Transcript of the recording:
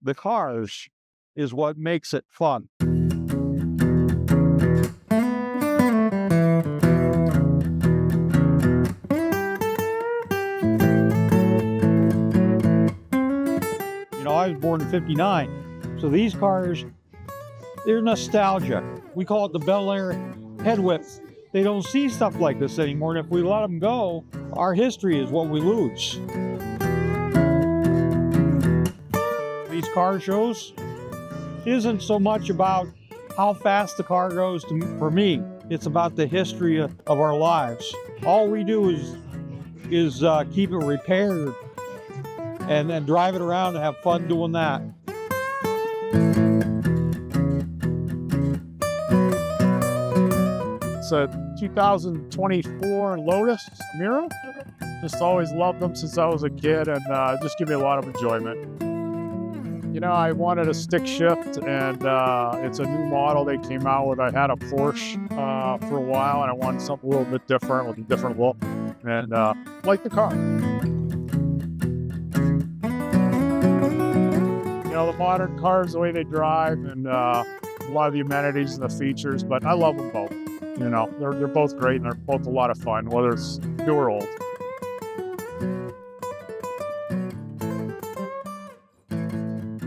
the cars is what makes it fun. You know, I was born in '59, so these cars, they're nostalgia. We call it the Bel Air head width. They don't see stuff like this anymore, and if we let them go, our history is what we lose. These car shows isn't so much about how fast the car goes for me. It's about the history of our lives. All we do is keep it repaired and then drive it around and have fun doing that. It's a 2024 Lotus Miro. Just always loved them since I was a kid, and just give me a lot of enjoyment. You know, I wanted a stick shift, and it's a new model they came out with. I had a Porsche for a while, and I wanted something a little bit different with a different look, and like the car. You know, the modern cars, the way they drive, and a lot of the amenities and the features, but I love them both. You know, they're both great, and they're both a lot of fun, whether it's new or old.